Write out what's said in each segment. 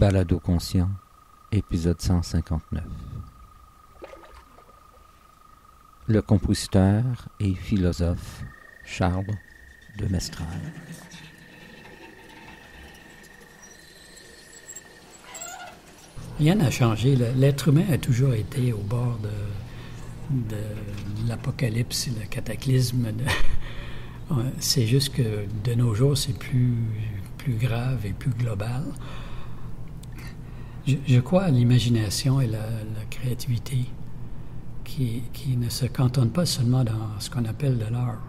Balado conscient, épisode 159. Le compositeur et philosophe Charles de Mestral. Rien n'a changé. L'être humain a toujours été au bord de l'apocalypse, le cataclysme. C'est juste que de nos jours, c'est plus grave et plus global. Je crois à l'imagination et la créativité qui ne se cantonnent pas seulement dans ce qu'on appelle de l'art,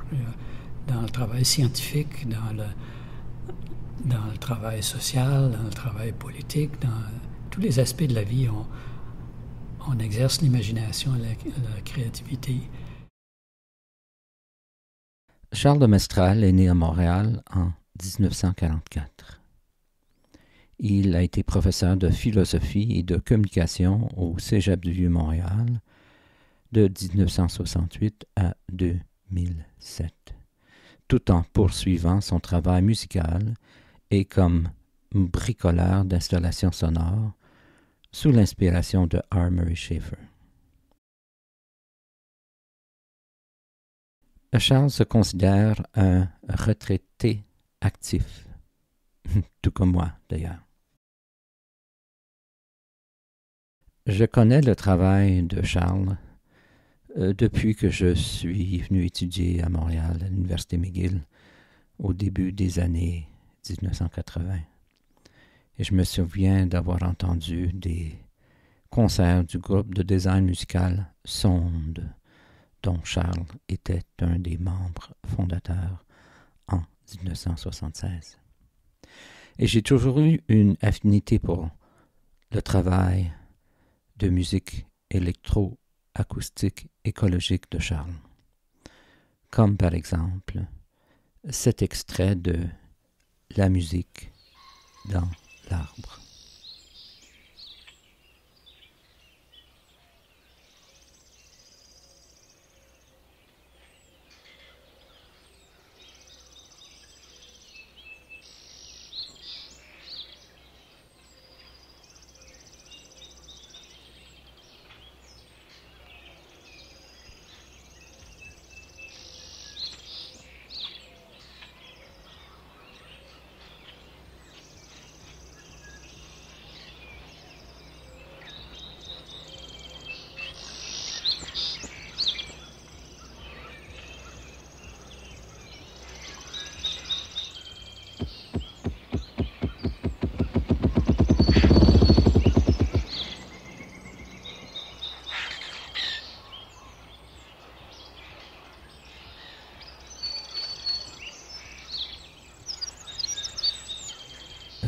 dans le travail scientifique, dans le travail social, dans le travail politique, dans tous les aspects de la vie. On exerce l'imagination et la créativité. Charles de Mestral est né à Montréal en 1944. Il a été professeur de philosophie et de communication au Cégep du Vieux-Montréal de 1968 à 2007, tout en poursuivant son travail musical et comme bricoleur d'installations sonores sous l'inspiration de R. Murray Schafer. Charles se considère un retraité actif, tout comme moi d'ailleurs. Je connais le travail de Charles depuis que je suis venu étudier à Montréal, à l'Université McGill, au début des années 1980. Et je me souviens d'avoir entendu des concerts du groupe de design musical Sonde, dont Charles était un des membres fondateurs en 1976. Et j'ai toujours eu une affinité pour le travail de musique électro-acoustique écologique de Charles, comme par exemple cet extrait de La musique dans l'arbre.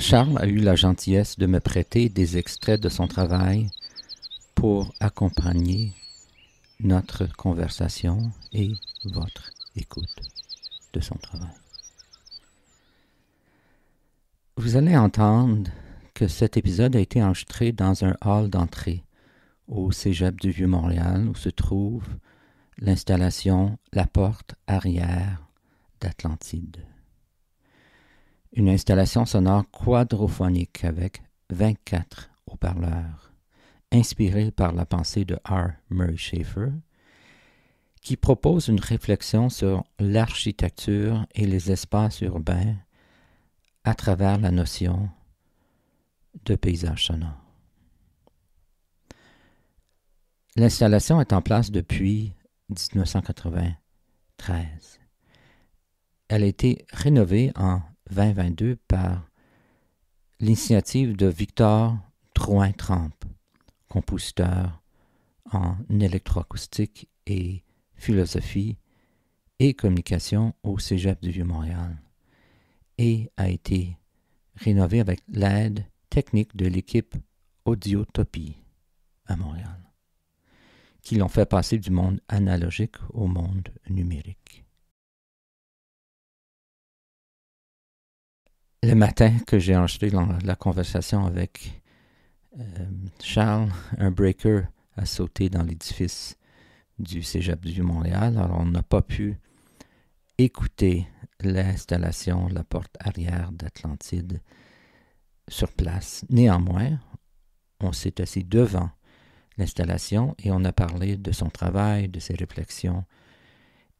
Charles a eu la gentillesse de me prêter des extraits de son travail pour accompagner notre conversation et votre écoute de son travail. Vous allez entendre que cet épisode a été enregistré dans un hall d'entrée au Cégep du Vieux-Montréal où se trouve l'installation La Porte Arrière d'Atlantide. Une installation sonore quadraphonique avec 24 haut-parleurs, inspirée par la pensée de R. Murray Schafer, qui propose une réflexion sur l'architecture et les espaces urbains à travers la notion de paysage sonore. L'installation est en place depuis 1993. Elle a été rénovée en 2022 par l'initiative de Victor Drouin-Trempe, compositeur en électroacoustique et philosophie et communication au Cégep du Vieux-Montréal, et a été rénovée avec l'aide technique de l'équipe Audiotopie à Montréal, qui l'ont fait passer du monde analogique au monde numérique. Le matin que j'ai enregistré la conversation avec Charles, un breaker a sauté dans l'édifice du Cégep du Vieux-Montréal. Alors, on n'a pas pu écouter l'installation La Porte Arrière d'Atlantide sur place. Néanmoins, on s'est assis devant l'installation et on a parlé de son travail, de ses réflexions.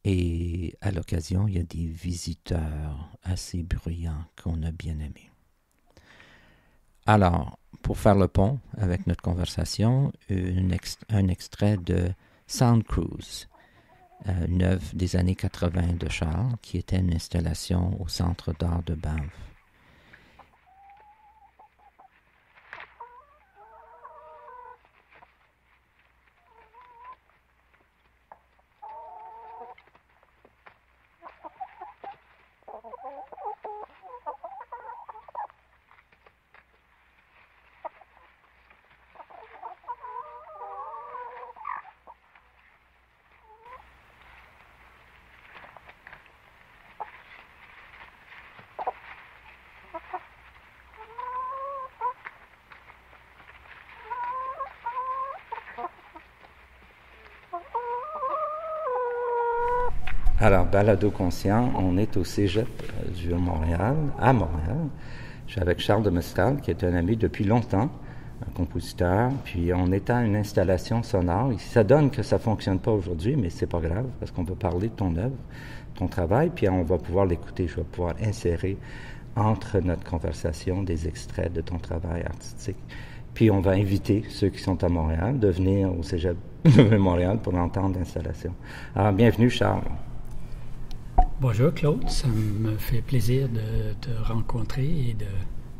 Et à l'occasion, il y a des visiteurs assez bruyants qu'on a bien aimés. Alors, pour faire le pont avec notre conversation, un extrait de Sound Cruise, une œuvre des années 80 de Charles, qui était une installation au Centre d'art de Banff. Alors, Balado Conscient, on est au Cégep du Montréal, à Montréal. Je suis avec Charles de Mestral, qui est un ami depuis longtemps, un compositeur. Puis on est à une installation sonore. Ça donne que ça ne fonctionne pas aujourd'hui, mais c'est pas grave, parce qu'on va parler de ton œuvre, ton travail, puis on va pouvoir l'écouter. Je vais pouvoir insérer entre notre conversation des extraits de ton travail artistique. Puis on va inviter ceux qui sont à Montréal de venir au Cégep de Montréal pour entendre l'installation. Alors, bienvenue, Charles. Bonjour Claude, ça me fait plaisir de te rencontrer et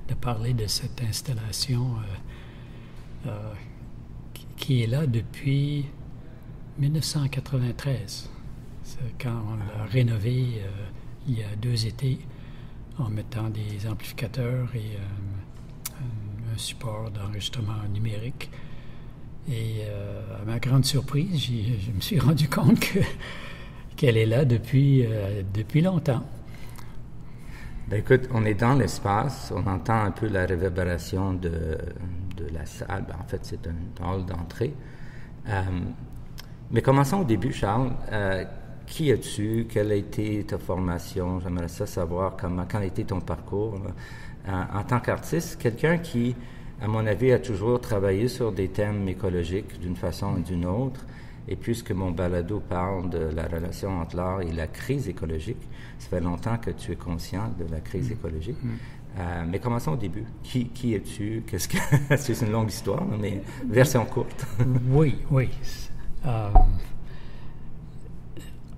de parler de cette installation qui est là depuis 1993. C'est quand on l'a rénové il y a 2 étés en mettant des amplificateurs et un support d'enregistrement numérique. Et à ma grande surprise, je me suis rendu compte qu'elle est là depuis longtemps. Ben écoute, on est dans l'espace, on entend un peu la réverbération de la salle. Ben, en fait, c'est un hall d'entrée. Mais commençons au début, Charles. Qui es-tu? Quelle a été ta formation? J'aimerais ça savoir quel a été ton parcours. En tant qu'artiste, quelqu'un qui, à mon avis, a toujours travaillé sur des thèmes écologiques d'une façon ou d'une autre. Et puisque mon balado parle de la relation entre l'art et la crise écologique, ça fait longtemps que tu es conscient de la crise écologique. Mais commençons au début. Qui es-tu? C'est une longue histoire, mais version courte. Oui.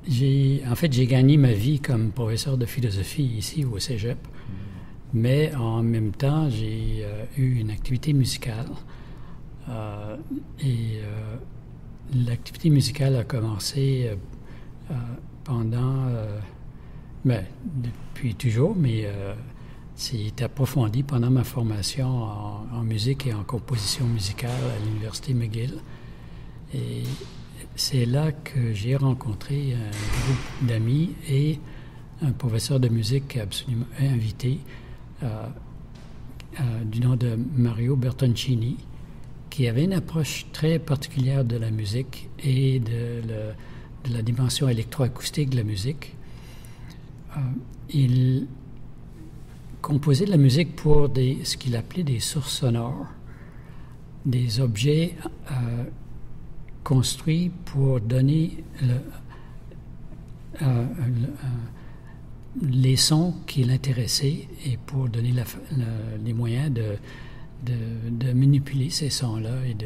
J'ai gagné ma vie comme professeur de philosophie ici au Cégep. Mais en même temps, j'ai eu une activité musicale. L'activité musicale a commencé depuis toujours, mais c'est approfondi pendant ma formation en musique et en composition musicale à l'Université McGill. Et c'est là que j'ai rencontré un groupe d'amis et un professeur de musique absolument invité du nom de Mario Bertoncini, qui avait une approche très particulière de la musique et de la dimension électroacoustique de la musique. Il composait de la musique pour ce qu'il appelait des sources sonores, des objets construits pour donner les sons qui l'intéressaient et pour donner les moyens de manipuler ces sons-là et de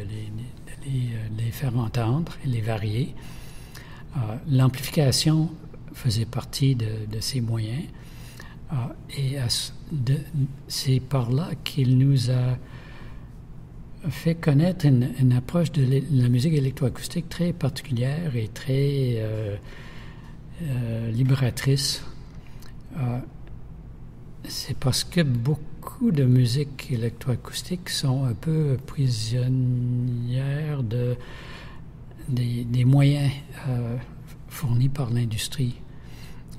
les faire entendre et les varier. L'amplification faisait partie de ces moyens. Et c'est par là qu'il nous a fait connaître une approche de la musique électroacoustique très particulière et très libératrice. C'est parce que beaucoup de musique électroacoustique sont un peu prisonnières des moyens fournis par l'industrie.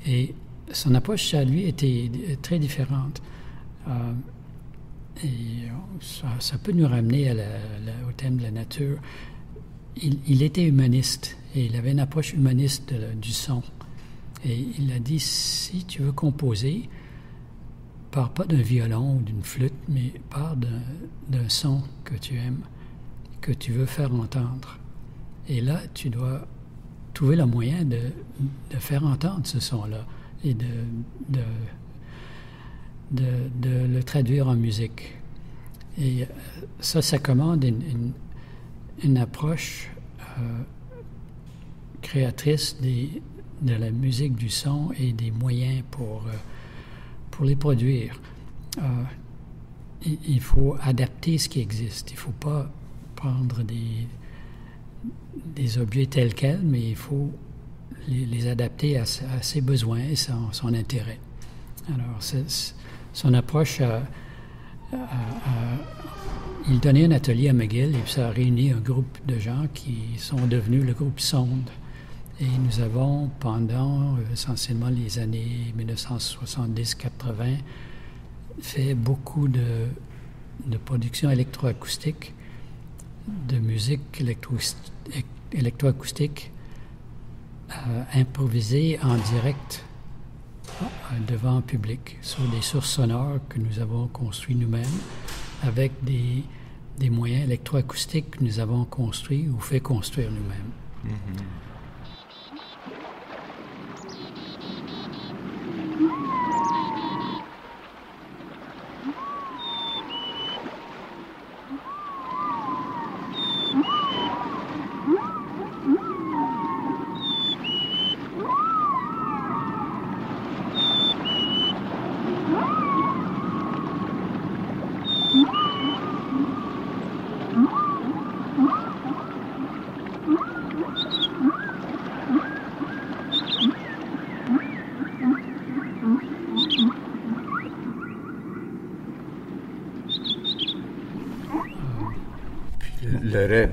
Et son approche à lui était très différente. Et ça peut nous ramener au thème de la nature. Il était humaniste et il avait une approche humaniste du son. Et il a dit, si tu veux composer, part pas d'un violon ou d'une flûte, mais part d'un son que tu aimes, que tu veux faire entendre. Et là, tu dois trouver le moyen de faire entendre ce son-là et de le traduire en musique. Et ça commande une approche créatrice de la musique, du son et des moyens pour les produire. Il faut adapter ce qui existe. Il ne faut pas prendre des objets tels quels, mais il faut les adapter à ses besoins et son intérêt. Alors, son approche il donnait un atelier à McGill et ça a réuni un groupe de gens qui sont devenus le groupe Sonde. Et nous avons, pendant essentiellement les années 1970-80, fait beaucoup de production électroacoustique, de musique électroacoustique improvisée en direct devant un public, sur des sources sonores que nous avons construites nous-mêmes, avec des moyens électroacoustiques que nous avons construits ou fait construire nous-mêmes. Mm-hmm.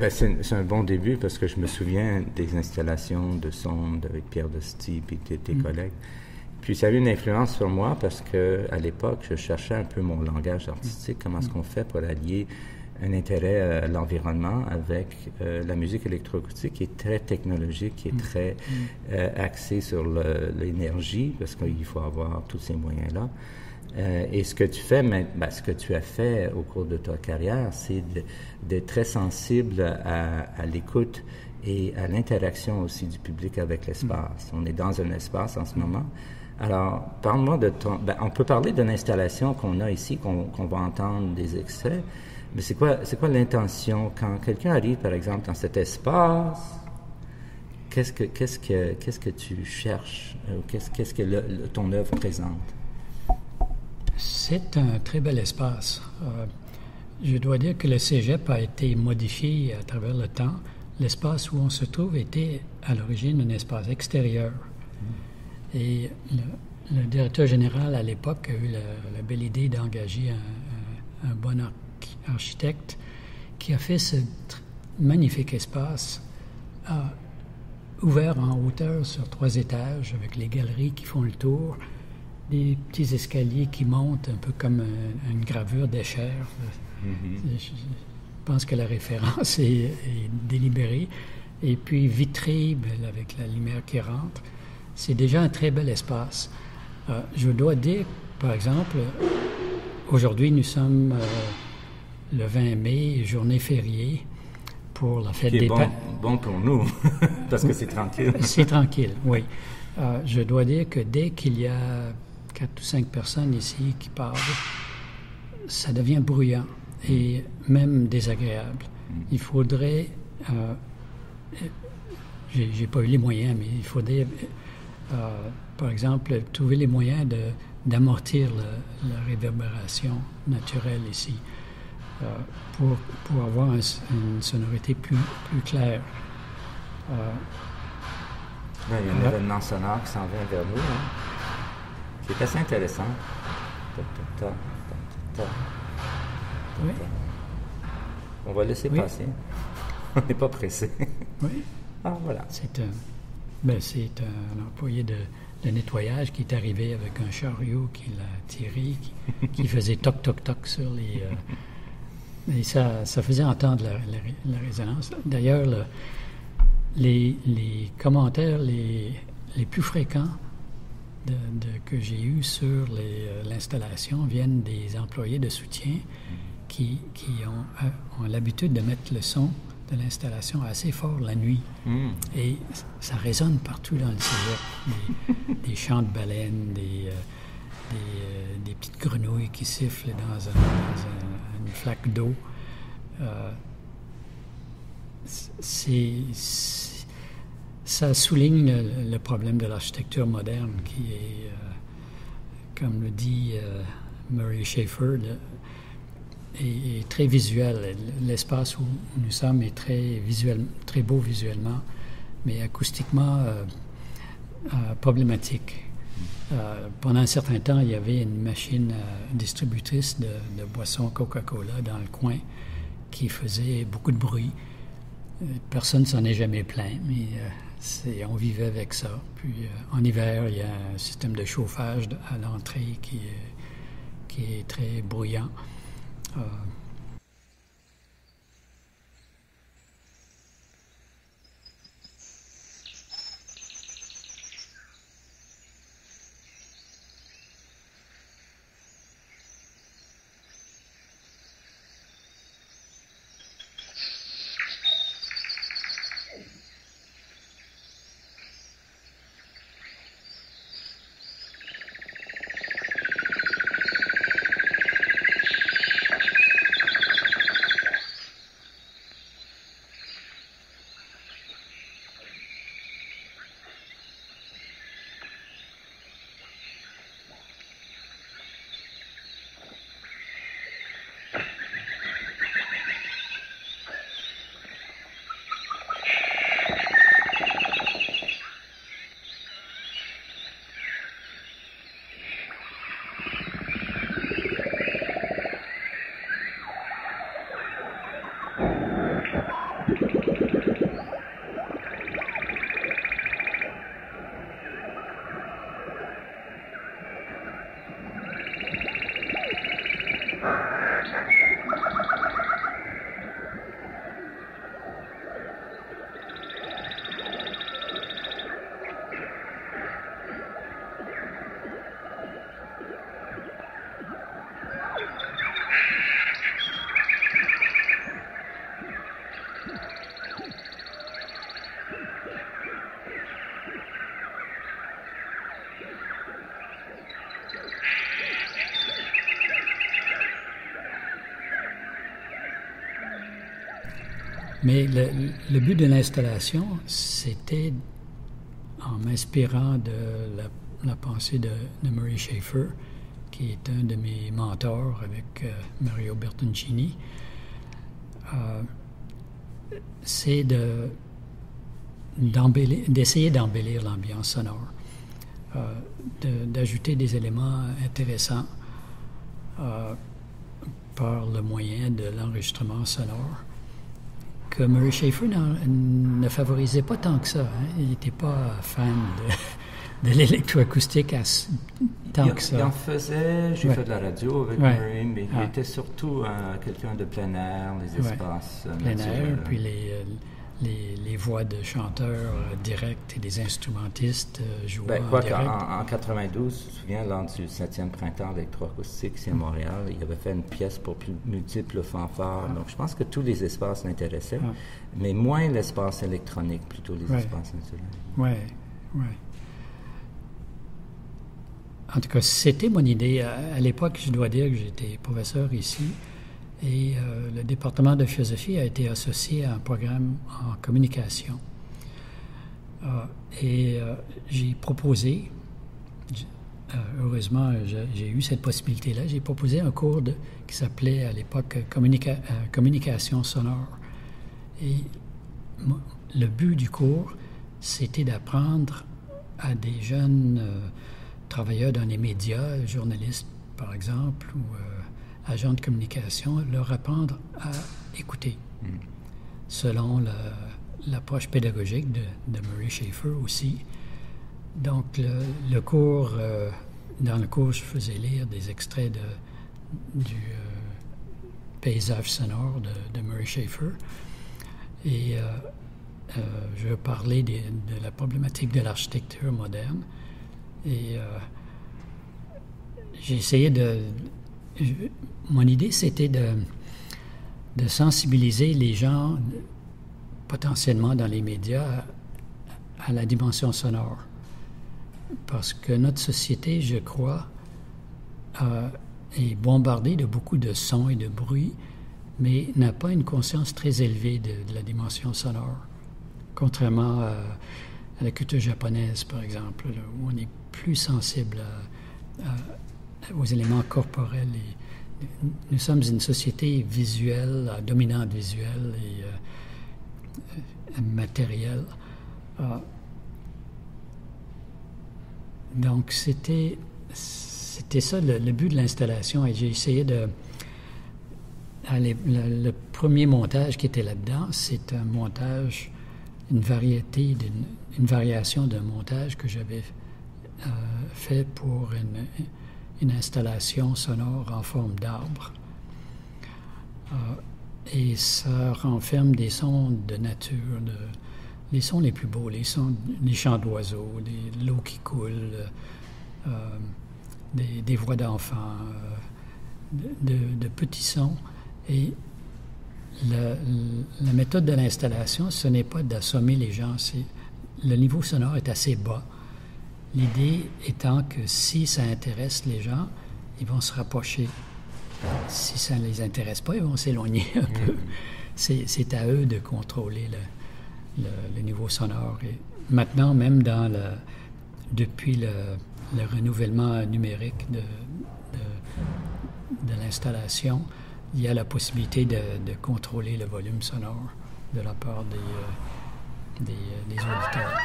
C'est un bon début parce que je me souviens des installations de Sonde avec Pierre Dosti et tes collègues. Puis ça a eu une influence sur moi parce que à l'époque, je cherchais un peu mon langage artistique, comment est-ce qu'on fait pour allier un intérêt à l'environnement avec la musique électroacoustique qui est très technologique, qui est très axée sur l'énergie parce qu'il faut avoir tous ces moyens-là. Et ce que tu fais, ce que tu as fait au cours de ta carrière, c'est d'être très sensible à l'écoute et à l'interaction aussi du public avec l'espace. On est dans un espace en ce moment. Alors, parle-moi de ton... on peut parler d'une installation qu'on a ici, qu'on va entendre des extraits, mais c'est quoi l'intention quand quelqu'un arrive, par exemple, dans cet espace? Qu'est-ce que tu cherches? Qu'est-ce que ton œuvre présente? C'est un très bel espace. Je dois dire que le cégep a été modifié à travers le temps. L'espace où on se trouve était à l'origine un espace extérieur. Et le directeur général à l'époque a eu la belle idée d'engager un bon architecte qui a fait ce magnifique espace ouvert en hauteur sur 3 étages avec les galeries qui font le tour. Des petits escaliers qui montent un peu comme une gravure d'Escher. Mm-hmm. Je pense que la référence est délibérée. Et puis vitré, avec la lumière qui rentre. C'est déjà un très bel espace. Je dois dire, par exemple, aujourd'hui nous sommes le 20 mai, journée fériée pour la fête des Pères. Bon pour nous, parce que c'est tranquille. C'est tranquille, oui. Je dois dire que dès qu'il y a 4 ou 5 personnes ici qui parlent, ça devient bruyant et même désagréable. Il faudrait, j'ai pas eu les moyens, mais il faudrait, par exemple, trouver les moyens d'amortir la réverbération naturelle ici pour avoir une sonorité plus claire. Il y a un événement sonore qui s'en vient vers nous, hein? C'est assez intéressant. Oui. On va laisser passer. On n'est pas pressé. Oui. Ah, voilà. C'est un employé de nettoyage qui est arrivé avec un chariot qui l'a tiré, qui faisait toc-toc-toc sur les... et ça faisait entendre la résonance. D'ailleurs, les commentaires les plus fréquents que j'ai eues sur l'installation viennent des employés de soutien qui ont l'habitude de mettre le son de l'installation assez fort la nuit. Et ça résonne partout dans le cégep. Des chants de baleines, des petites grenouilles qui sifflent dans une flaque d'eau. Ça souligne le problème de l'architecture moderne qui est, comme le dit Murray Schafer, est très visuel. L'espace où nous sommes est très beau visuellement, mais acoustiquement problématique. Pendant un certain temps, il y avait une machine distributrice de boissons Coca-Cola dans le coin qui faisait beaucoup de bruit. Personne ne s'en est jamais plaint, mais on vivait avec ça. Puis en hiver, il y a un système de chauffage à l'entrée qui est très bruyant. Mais le but de l'installation, c'était, en m'inspirant de la pensée de Murray Schafer, qui est un de mes mentors avec Mario Bertoncini, c'est d'essayer d'embellir l'ambiance sonore, d'ajouter des éléments intéressants par le moyen de l'enregistrement sonore, que Murray Schafer ne favorisait pas tant que ça. Il n'était pas fan de l'électroacoustique tant que ça. Il en faisait, j'ai fait de la radio avec Murray, mais il était surtout quelqu'un de plein air, les espaces plein air, puis les voix de chanteurs directs et des instrumentistes jouant en direct. En 92, je me souviens, lors du 7e printemps électroacoustique ici à Montréal, il avait fait une pièce pour multiples fanfares. Donc, je pense que tous les espaces l'intéressaient, mais moins l'espace électronique, plutôt les espaces naturels. Oui. En tout cas, c'était mon idée. À l'époque, je dois dire que j'étais professeur ici. Et le département de philosophie a été associé à un programme en communication. J'ai proposé, heureusement, j'ai eu cette possibilité-là, j'ai proposé un cours qui s'appelait à l'époque communication sonore. Et le but du cours, c'était d'apprendre à des jeunes travailleurs dans les médias, journalistes par exemple, ou agents de communication, leur apprendre à écouter, selon l'approche pédagogique de Murray Schafer aussi. Donc, le cours, dans le cours, je faisais lire des extraits du paysage sonore de Murray Schafer. Et je parlais de la problématique de l'architecture moderne. Et j'ai essayé mon idée, c'était de sensibiliser les gens, potentiellement dans les médias, à la dimension sonore. Parce que notre société, je crois, est bombardée de beaucoup de sons et de bruits, mais n'a pas une conscience très élevée de la dimension sonore. Contrairement à la culture japonaise, par exemple, là, où on est plus sensible aux éléments corporels. Nous sommes une société visuelle, dominante visuelle et matérielle. Donc, c'était ça le but de l'installation, et j'ai essayé de... Le premier montage qui était là-dedans, c'est un montage, une variation d'un montage que j'avais fait pour une installation sonore en forme d'arbre. Et ça renferme des sons de nature, les sons les plus beaux, les chants d'oiseaux, l'eau qui coule, des voix d'enfants, de petits sons. Et la méthode de l'installation, ce n'est pas d'assommer les gens. Le niveau sonore est assez bas. L'idée étant que si ça intéresse les gens, ils vont se rapprocher. Si ça ne les intéresse pas, ils vont s'éloigner un peu. C'est à eux de contrôler le niveau sonore. Et maintenant, même depuis le renouvellement numérique de l'installation, il y a la possibilité de contrôler le volume sonore de la part des auditeurs.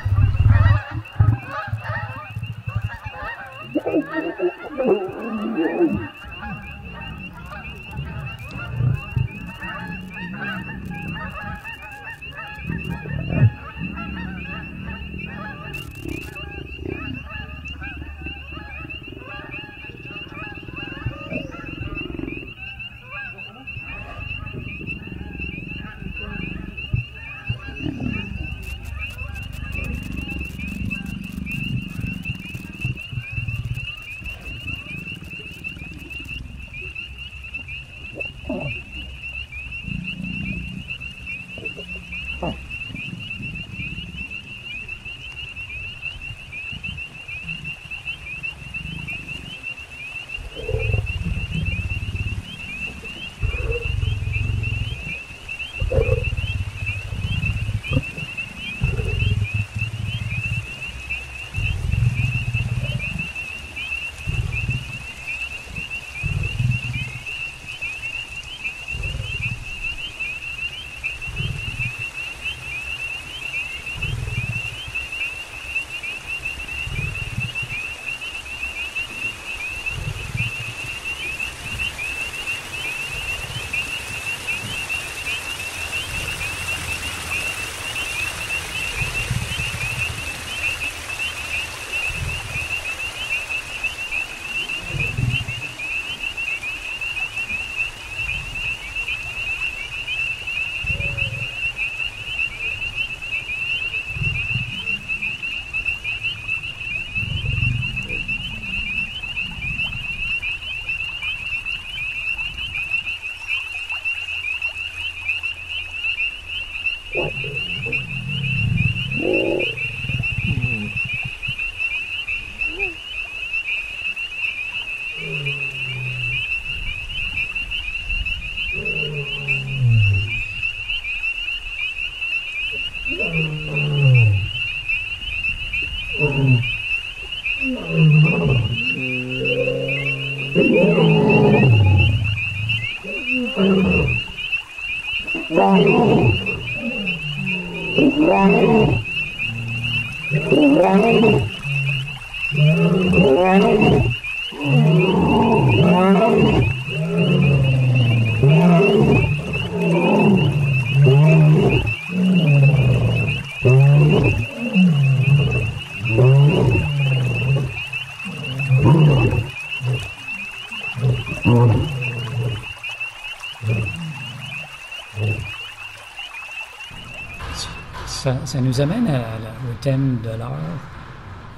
Ça nous amène au thème de l'heure.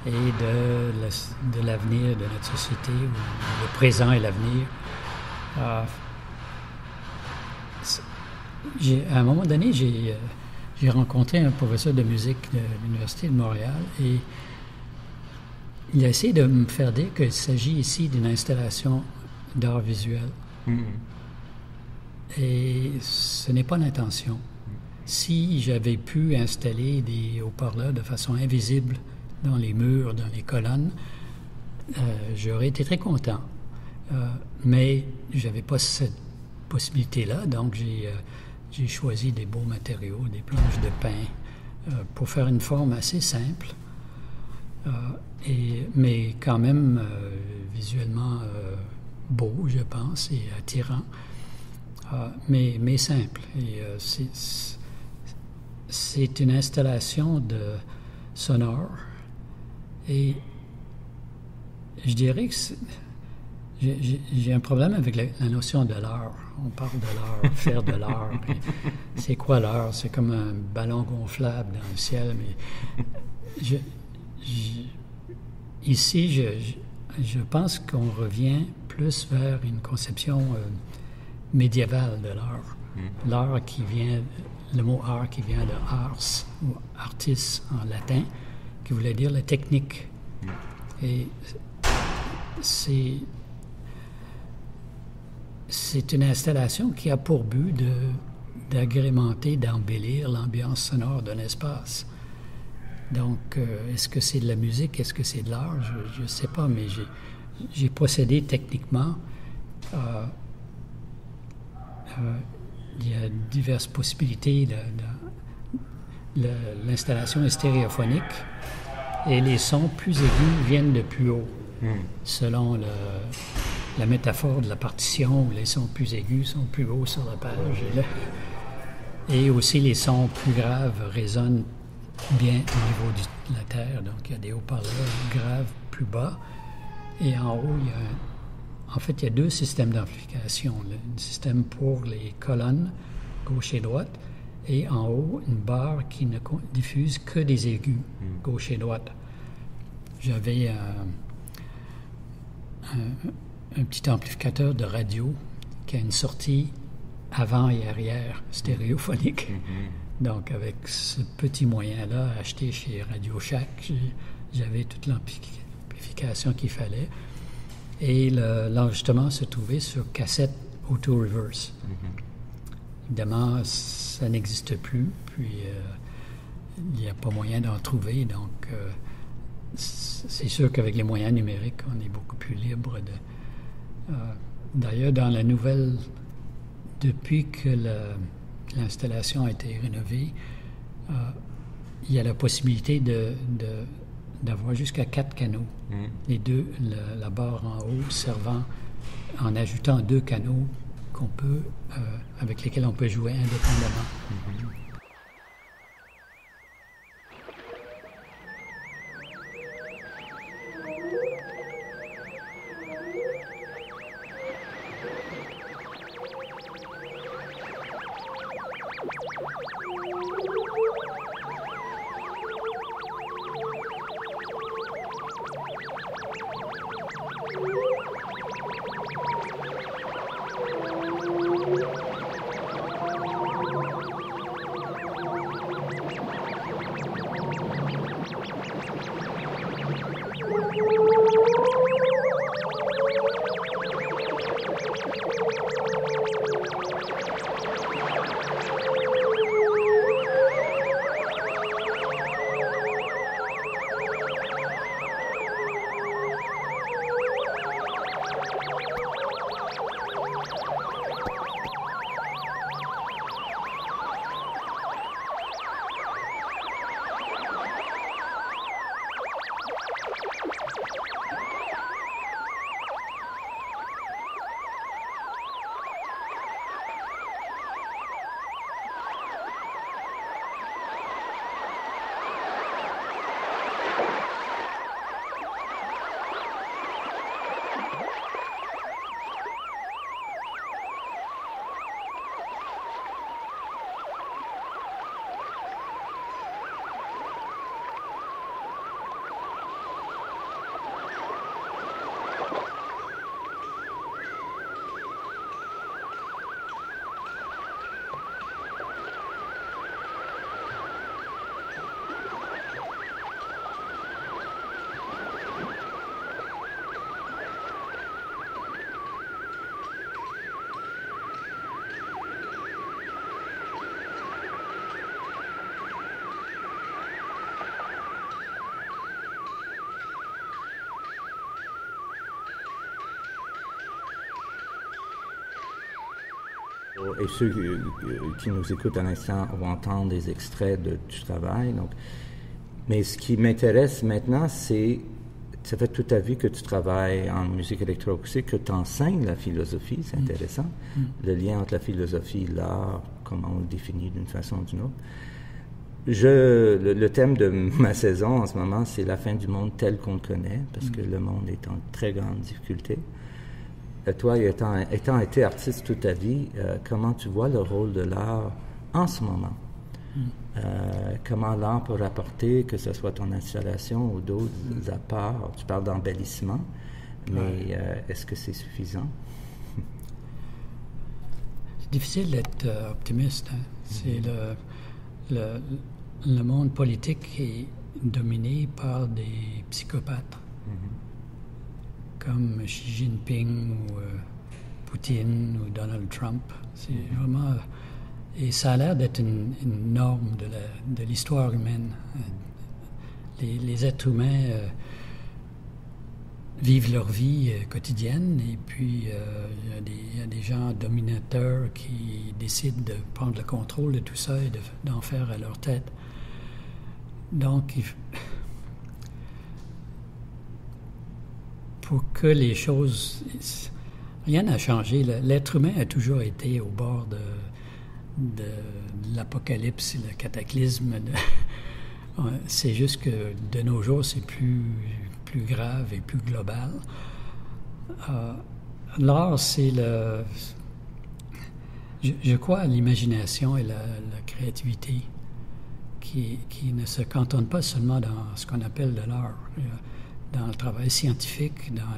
et de l'avenir de notre société, ou le présent et l'avenir. À un moment donné, j'ai rencontré un professeur de musique de l'Université de Montréal et il a essayé de me faire dire qu'il s'agit ici d'une installation d'art visuel. Et ce n'est pas l'intention. Si j'avais pu installer des haut-parleurs de façon invisible dans les murs, dans les colonnes, j'aurais été très content. Mais je n'avais pas cette possibilité-là, donc j'ai choisi des beaux matériaux, des planches de pin, pour faire une forme assez simple, mais quand même visuellement beau, je pense, et attirant, mais simple. Et c'est une installation sonore, et je dirais que j'ai un problème avec la notion de l'art. On parle de l'art, faire de l'art. C'est quoi l'art? C'est comme un ballon gonflable dans le ciel. Mais ici, je pense qu'on revient plus vers une conception médiévale de l'art. L'art qui vient, le mot art qui vient de ars, ou artis en latin, qui voulait dire la technique. Et c'est une installation qui a pour but d'agrémenter, d'embellir l'ambiance sonore d'un espace. Donc, est-ce que c'est de la musique? Est-ce que c'est de l'art? Je ne sais pas, mais j'ai procédé techniquement. Il y a diverses possibilités. L'installation est stéréophonique et les sons plus aigus viennent de plus haut, selon la métaphore de la partition, où les sons plus aigus sont plus hauts sur la page. Et aussi, les sons plus graves résonnent bien au niveau de la terre. Donc, il y a des haut-parleurs graves plus bas. Et en haut, il y a deux systèmes d'amplification. Un système pour les colonnes, gauche et droite, et en haut, une barre qui ne diffuse que des aigus, gauche et droite. J'avais un petit amplificateur de radio qui a une sortie avant et arrière stéréophonique. Donc, avec ce petit moyen-là, acheté chez Radio Shack, j'avais toute l'amplification qu'il fallait. Et l'enregistrement se trouvait sur cassette auto-reverse. Évidemment, ça n'existe plus, puis il n'y a pas moyen d'en trouver, donc c'est sûr qu'avec les moyens numériques, on est beaucoup plus libre de... D'ailleurs, dans la nouvelle, depuis que l'installation a été rénovée, il y a la possibilité d'avoir jusqu'à 4 canaux. Les deux, la barre en haut servant, en ajoutant 2 canaux avec lesquels on peut jouer indépendamment. Et ceux qui nous écoutent à l'instant vont entendre des extraits du travail. Donc. Mais ce qui m'intéresse maintenant, c'est, ça fait toute ta vie que tu travailles en musique électroacoustique, que tu enseignes la philosophie, c'est intéressant. Le lien entre la philosophie et l'art, comment on le définit d'une façon ou d'une autre. Le thème de ma saison en ce moment, c'est la fin du monde tel qu'on le connaît, parce que le monde est en très grande difficulté. Toi, étant été artiste toute ta vie, comment tu vois le rôle de l'art en ce moment? Comment l'art peut rapporter, que ce soit ton installation ou d'autres apports? Tu parles d'embellissement, mais est-ce que c'est suffisant? C'est difficile d'être optimiste. Hein? C'est le monde politique est dominé par des psychopathes, comme Xi Jinping ou Poutine ou Donald Trump. C'est vraiment... Et ça a l'air d'être une norme de l'histoire humaine. Les êtres humains vivent leur vie quotidienne et puis il y a des gens dominateurs qui décident de prendre le contrôle de tout ça et d'en faire à leur tête. Donc, pour que les choses... Rien n'a changé. L'être humain a toujours été au bord de l'apocalypse, le cataclysme. C'est juste que de nos jours, c'est plus grave et plus global. L'art, c'est je crois à l'imagination et la créativité qui ne se cantonne pas seulement dans ce qu'on appelle de l'art, dans le travail scientifique, dans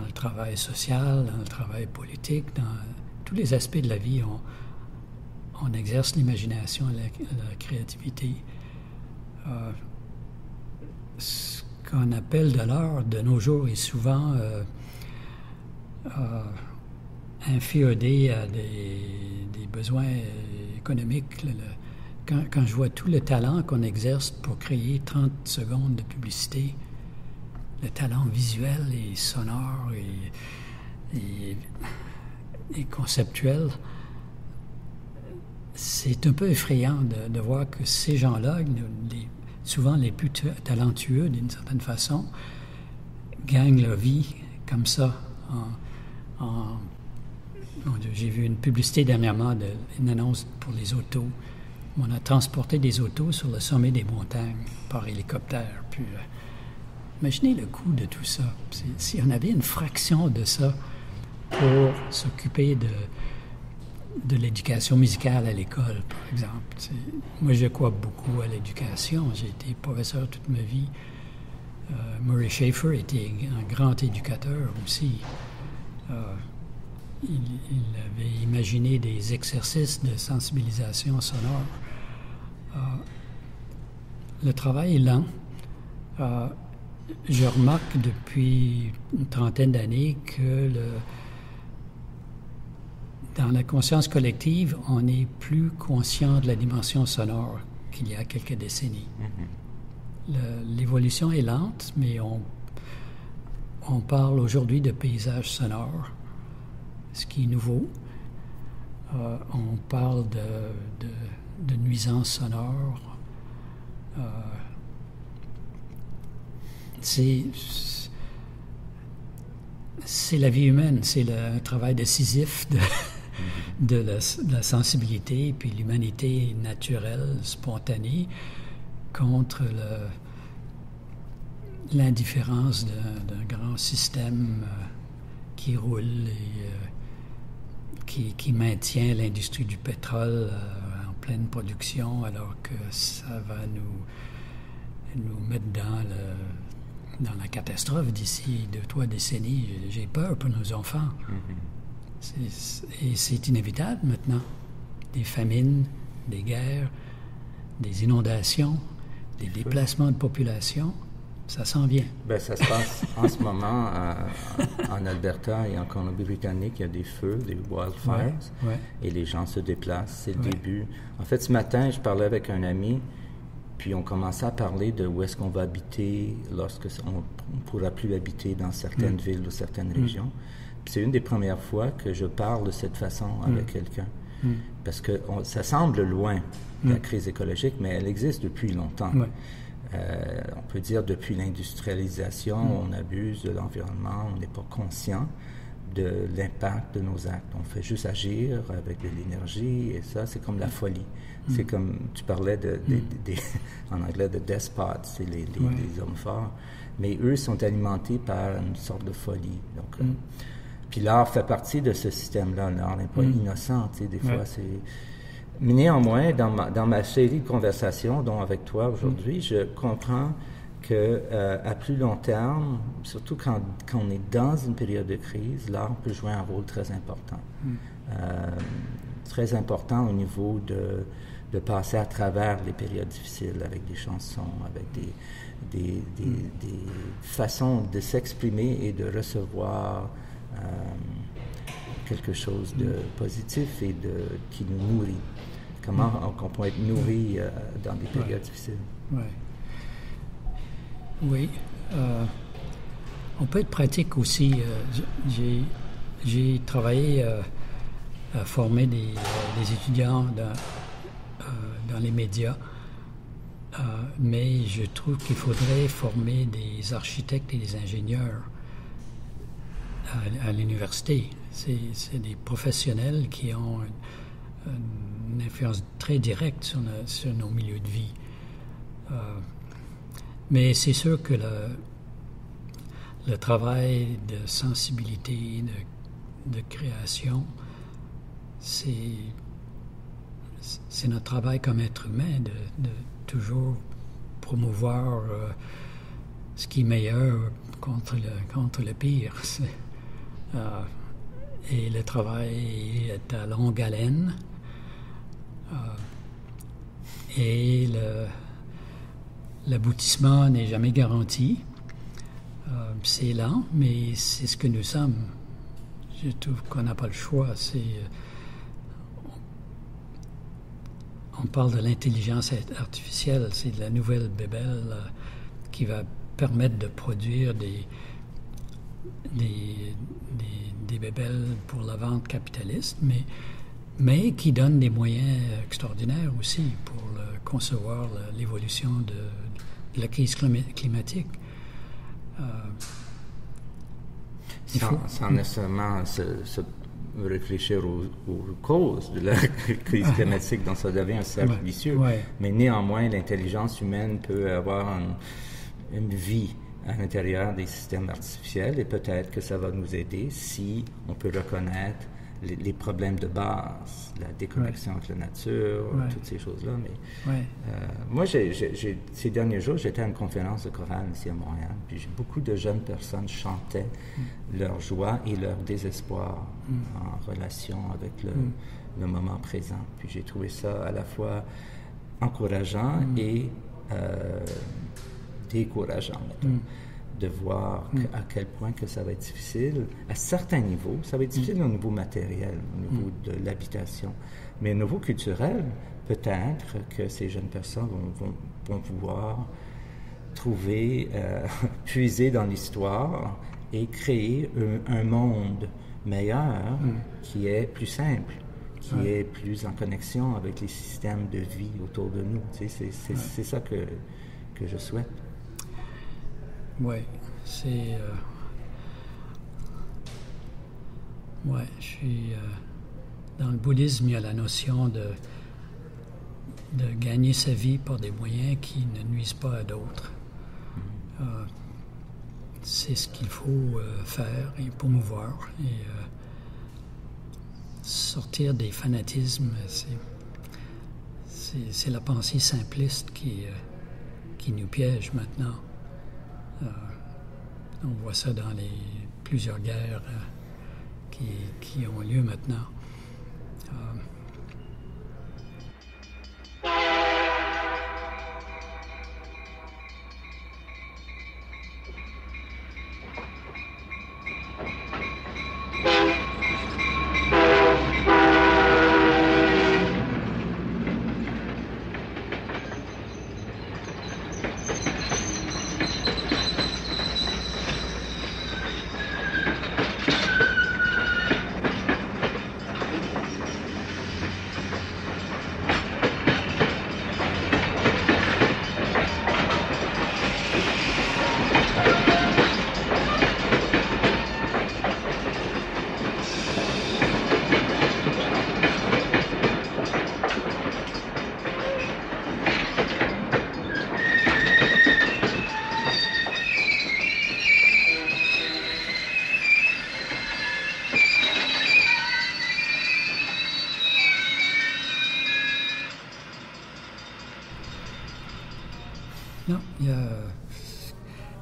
le travail social, dans le travail politique, dans tous les aspects de la vie. On exerce l'imagination et la créativité. Ce qu'on appelle de l'art de nos jours est souvent inféodé à des besoins économiques. Quand je vois tout le talent qu'on exerce pour créer 30 secondes de publicité, le talent visuel et sonore et conceptuel, c'est un peu effrayant de voir que ces gens-là, souvent les plus talentueux d'une certaine façon, gagnent leur vie comme ça. J'ai vu une publicité dernièrement, une annonce pour les autos. On a transporté des autos sur le sommet des montagnes par hélicoptère. Puis, imaginez le coût de tout ça. Si on avait une fraction de ça pour s'occuper de l'éducation musicale à l'école, par exemple. Moi, je crois beaucoup à l'éducation. J'ai été professeur toute ma vie. Murray Schafer était un grand éducateur aussi. Il avait imaginé des exercices de sensibilisation sonore. Le travail est lent. Je remarque depuis une trentaine d'années que dans la conscience collective, on est plus conscient de la dimension sonore qu'il y a quelques décennies. L'évolution est lente, mais on parle aujourd'hui de paysage sonore, ce qui est nouveau. On parle de nuisances sonores. C'est la vie humaine, c'est le travail décisif de la sensibilité, puis l'humanité naturelle, spontanée, contre l'indifférence d'un grand système qui roule et qui maintient l'industrie du pétrole en pleine production, alors que ça va nous mettre dans la catastrophe d'ici 2-3 décennies. J'ai peur pour nos enfants. Et c'est inévitable maintenant. Des famines, des guerres, des inondations, des déplacements de population, ça s'en vient. Bien, ça se passe en ce moment en Alberta et en Colombie-Britannique. Il y a des feux, des wildfires, et les gens se déplacent. C'est le début. En fait, ce matin, je parlais avec un ami, puis on commençait à parler de où est-ce qu'on va habiter lorsque on ne pourra plus habiter dans certaines villes ou certaines régions. c'est une des premières fois que je parle de cette façon avec quelqu'un. Parce que ça semble loin, la crise écologique, mais elle existe depuis longtemps. Ouais. On peut dire depuis l'industrialisation, on abuse de l'environnement, on n'est pas conscient de l'impact de nos actes. On fait juste agir avec de l'énergie, et ça, c'est comme la folie. C'est comme, tu parlais en anglais de despots, c'est les hommes forts, mais eux sont alimentés par une sorte de folie. Donc, puis l'art fait partie de ce système-là. L'art n'est pas innocent, tu sais, des fois c'est... Mais néanmoins, dans ma série de conversations, dont avec toi aujourd'hui, je comprends que à plus long terme, surtout quand on est dans une période de crise, l'art peut jouer un rôle très important. Très important au niveau de passer à travers les périodes difficiles avec des chansons, avec des façons de s'exprimer et de recevoir quelque chose de positif et qui nous nourrit. Comment on peut être nourri dans des périodes difficiles. Oui. On peut être pratique aussi. J'ai travaillé à former des étudiants dans les médias, mais je trouve qu'il faudrait former des architectes et des ingénieurs à l'université. C'est des professionnels qui ont une influence très directe sur nos milieux de vie. Mais c'est sûr que le travail de sensibilité, de création, c'est notre travail comme être humain de toujours promouvoir ce qui est meilleur contre le pire. Et le travail est à longue haleine. Et l'aboutissement n'est jamais garanti. C'est lent, mais c'est ce que nous sommes. Je trouve qu'on n'a pas le choix. On parle de l'intelligence artificielle, c'est de la nouvelle bébelle qui va permettre de produire des bébelles pour la vente capitaliste, mais qui donne des moyens extraordinaires aussi pour concevoir l'évolution de la crise climatique. Sans nécessairement se réfléchir aux causes de la crise climatique, donc ça devient un cercle vicieux. Mais néanmoins, l'intelligence humaine peut avoir une vie à l'intérieur des systèmes artificiels, et peut-être que ça va nous aider si on peut reconnaître les problèmes de base, la déconnexion avec la nature, toutes ces choses-là. Mais moi, ces derniers jours, j'étais à une conférence de chorale ici à Montréal, puis beaucoup de jeunes personnes chantaient leur joie et leur désespoir en relation avec le moment présent. Puis j'ai trouvé ça à la fois encourageant et décourageant, mettons. De voir à quel point que ça va être difficile. À certains niveaux, ça va être difficile au niveau matériel, au niveau de l'habitation. Mais au niveau culturel, peut-être que ces jeunes personnes vont pouvoir trouver, puiser dans l'histoire et créer un monde meilleur qui est plus simple, qui est plus en connexion avec les systèmes de vie autour de nous. Tu sais, c'est ça que je souhaite. Oui, c'est... je suis... dans le bouddhisme, il y a la notion de gagner sa vie par des moyens qui ne nuisent pas à d'autres. C'est ce qu'il faut faire et promouvoir. Et sortir des fanatismes, c'est la pensée simpliste qui nous piège maintenant. On voit ça dans plusieurs guerres qui ont lieu maintenant. Non, il y a...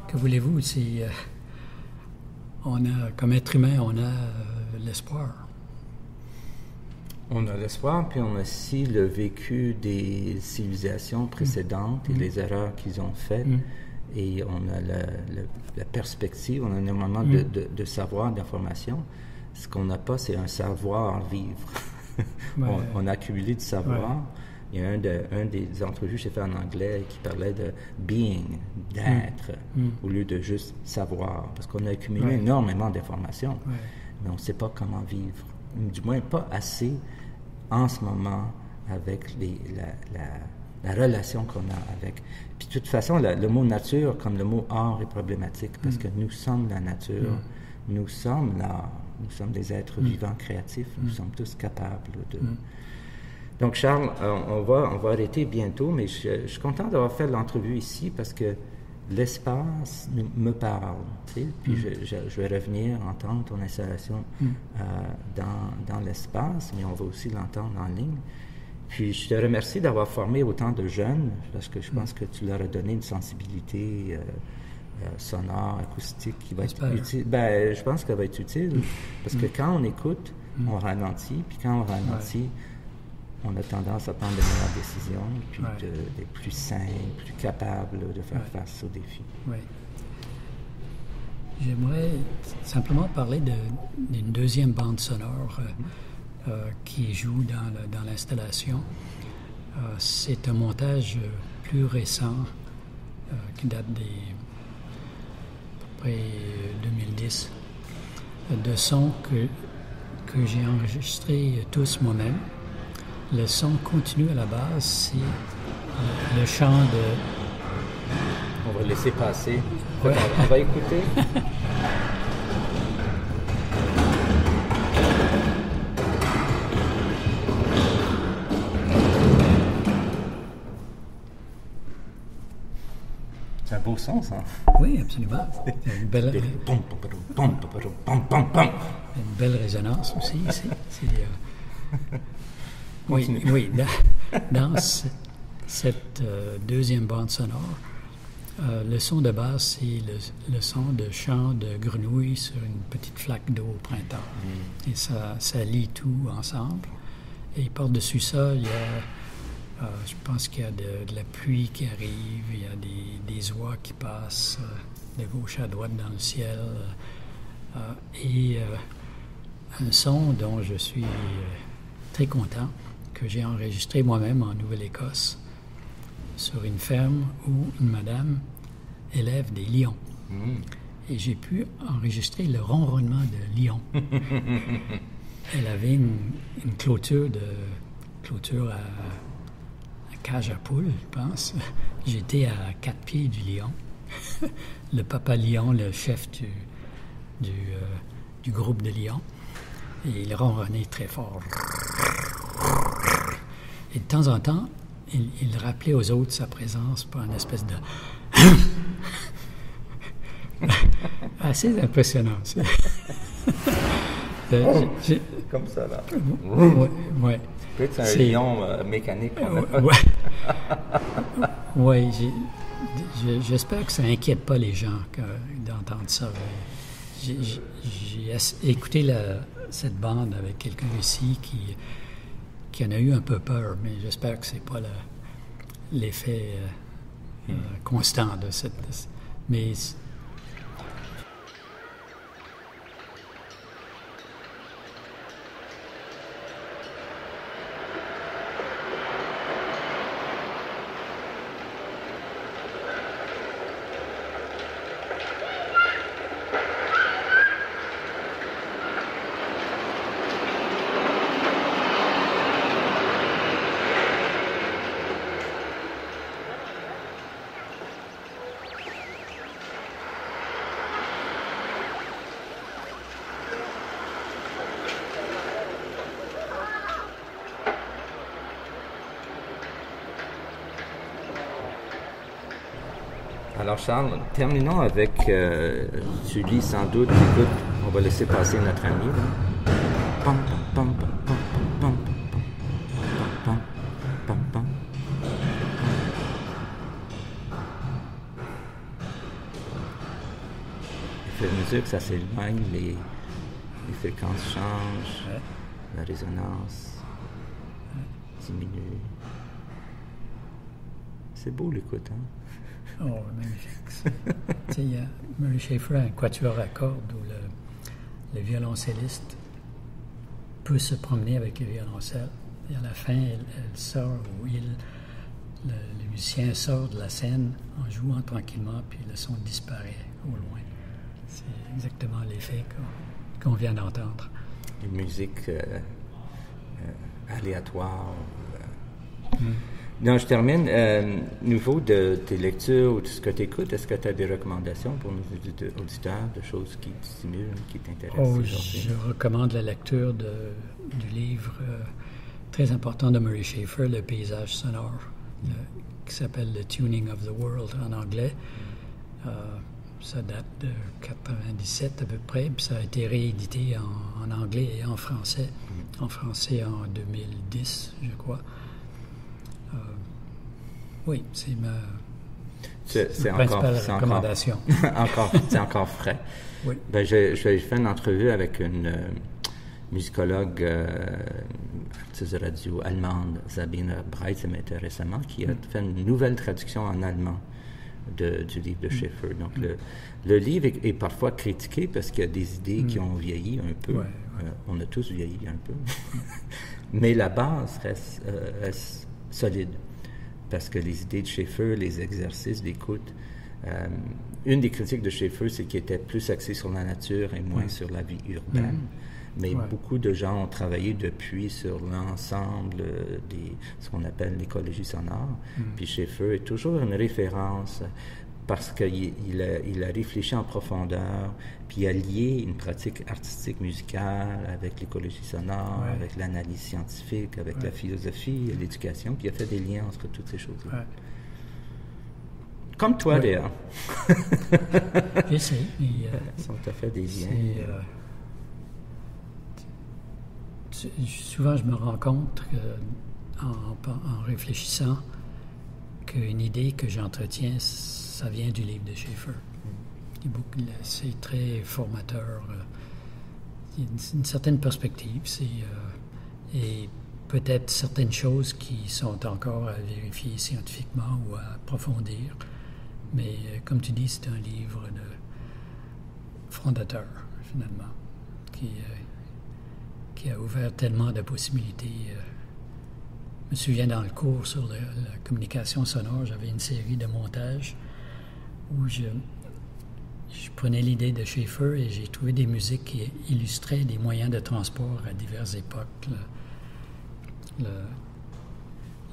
Que voulez-vous, c'est... on a, comme être humain, on a l'espoir. On a l'espoir, puis on a aussi le vécu des civilisations précédentes et les erreurs qu'ils ont faites. Et on a la perspective, on a énormément de savoir, d'information. Ce qu'on n'a pas, c'est un savoir-vivre. Ouais. On a accumulé du savoir. Ouais. Il y a un des entrevues que j'ai fait en anglais qui parlait de being, d'être, au lieu de juste savoir. Parce qu'on a accumulé énormément d'informations, mais on ne sait pas comment vivre. Du moins, pas assez en ce moment avec la relation qu'on a avec. Puis de toute façon, le mot nature, comme le mot art, est problématique parce que nous sommes la nature, nous sommes l'art, nous sommes des êtres vivants créatifs, nous sommes tous capables de... Donc Charles, on va arrêter bientôt, mais je suis content d'avoir fait l'entrevue ici parce que l'espace me parle, tu sais, puis je vais revenir entendre ton installation dans l'espace, mais on va aussi l'entendre en ligne. Puis je te remercie d'avoir formé autant de jeunes, parce que je pense que tu leur as donné une sensibilité sonore, acoustique qui va être utile. Ben, je pense qu'elle va être utile, parce que quand on écoute, on ralentit, puis quand on ralentit, on a tendance à prendre de meilleures décisions, puis d'être plus sain, plus capable de faire face aux défis. Oui. J'aimerais simplement parler d'une deuxième bande sonore qui joue dans l'installation. C'est un montage plus récent qui date à peu près 2010, de sons que j'ai enregistrés tous moi-même. Le son continu à la base, c'est le chant de... On va laisser passer. Ouais. On va écouter. C'est un beau son, ça. Oui, absolument. Une belle résonance aussi ici. Oui, dans cette deuxième bande sonore, le son de base, c'est le son de chant de grenouille sur une petite flaque d'eau au printemps. Et ça lie tout ensemble. Et par-dessus ça, il y a, je pense qu'il y a de la pluie qui arrive, il y a des oies qui passent de gauche à droite dans le ciel. Et un son dont je suis très content, que j'ai enregistré moi-même en Nouvelle-Écosse, sur une ferme où une madame élève des lions. Et j'ai pu enregistrer le ronronnement de lions. Elle avait une clôture à cage à poules, je pense. J'étais à 4 pieds du lion. Le papa lion, le chef du groupe de lions. Et il ronronnait très fort. Et de temps en temps, il rappelait aux autres sa présence par une espèce de... Assez impressionnant. Comme ça, là. Oui. Peut-être un lion mécanique. Oui, j'espère que ça n'inquiète pas les gens d'entendre ça. J'ai écouté cette bande avec quelqu'un ici qui en a eu un peu peur, mais j'espère que c'est pas l'effet constant de cette... Mais... Alors Charles, terminons avec, tu lis sans doute, écoute, on va laisser passer notre ami. Là. Pam, pam, pam, pam, pam, pam, pam, pam, pam. fur et à mesure que ça s'éloigne, les fréquences changent, la résonance diminue. C'est beau l'écoute, hein? Oh, magnifique. Tu sais, il y a Murray Schafer a un quatuor à cordes où le violoncelliste peut se promener avec le violoncelle. Et à la fin, elle sort, ou le musicien sort de la scène en jouant tranquillement, puis le son disparaît au loin. C'est exactement l'effet qu'on vient d'entendre. Une musique aléatoire. Donc, je termine. Niveau de tes lectures ou de ce que tu écoutes, est-ce que tu as des recommandations pour nos auditeurs, de choses qui te stimulent, qui t'intéressent? Je recommande la lecture du livre très important de Murray Schafer, Le paysage sonore, qui s'appelle The Tuning of the World en anglais. Ça date de 97 à peu près, puis ça a été réédité en anglais et en français. En français en 2010, je crois. Oui, c'est ma principale recommandation. C'est encore frais. Oui. Ben, j'ai fait une entrevue avec une musicologue artiste de radio allemande, Sabine Breitsemeter, récemment, qui a fait une nouvelle traduction en allemand du livre de Schafer. Donc, le livre est parfois critiqué parce qu'il y a des idées qui ont vieilli un peu. On a tous vieilli un peu. Mais la base reste solide. Parce que les idées de Schafer, les exercices d'écoute, une des critiques de Schafer, c'est qu'il était plus axé sur la nature et moins sur la vie urbaine. Mais beaucoup de gens ont travaillé depuis sur l'ensemble de ce qu'on appelle l'écologie sonore. Puis Schafer est toujours une référence parce qu'il a réfléchi en profondeur, puis il a lié une pratique artistique musicale avec l'écologie sonore, avec l'analyse scientifique, avec la philosophie et l'éducation, puis il a fait des liens entre toutes ces choses-là. Comme toi, d'ailleurs. J'essaie. Ça t'a fait des liens. Souvent, je me rends compte en réfléchissant qu'une idée que j'entretiens, ça vient du livre de Schafer. C'est très formateur. Il y a une certaine perspective. Et peut-être certaines choses qui sont encore à vérifier scientifiquement ou à approfondir. Mais comme tu dis, c'est un livre fondateur, finalement, qui a ouvert tellement de possibilités. Je me souviens dans le cours sur la communication sonore, j'avais une série de montages où je prenais l'idée de Schafer et j'ai trouvé des musiques qui illustraient des moyens de transport à diverses époques.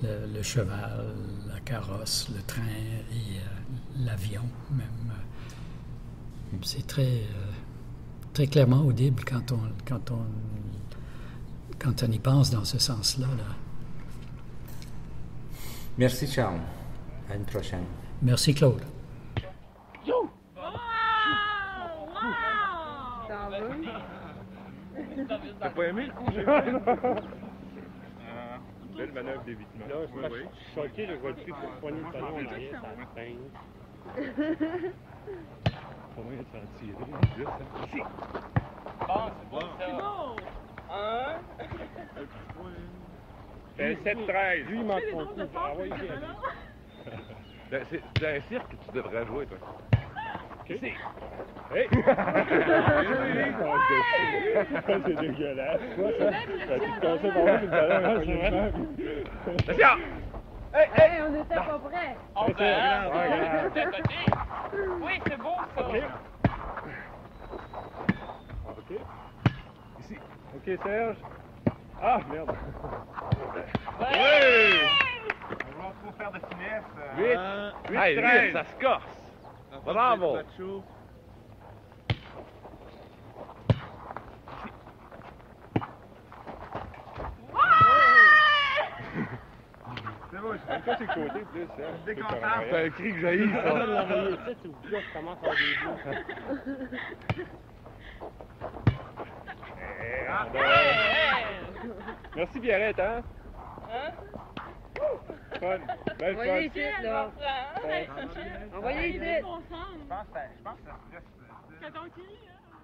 Le cheval, la carrosse, le train et l'avion même. C'est très clairement audible quand on y pense dans ce sens-là. Merci Charles. À une prochaine. Merci Claude. Yo! T'as pas aimé le coup, j'ai belle manœuvre d'évitement. Là, je suis choqué, je vois le plus pour poigner le talon en arrière, ça pince. Pas moyen de s'en tirer. Ici. Bon, c'est bon, ça. C'est bon! Hein? 7-13. Lui, il manque son coup. Ah oui, C'est un cirque que tu devrais jouer, toi. Ici. Hey! C'est dégueulasse. Ça te cassait par là, le ballon, Attention! Hey, on n'était pas prêts. On regarde. Oui, c'est beau ça. OK. Ici. OK, Serge. Ah, merde. Oui! On va trop faire de finesse. 8, 13, ça se corse. Bravo! C'est beau, je Toi, c'est le côté plus, hein. décontent. C'est un cri que j'haïs, ça. Tu commences à avoir des Merci, Pierrette, hein? Fun. Belle Envoyez fun. ici, là. Envoyez ici. Je pense que ça reste. Coton qui rit, hein?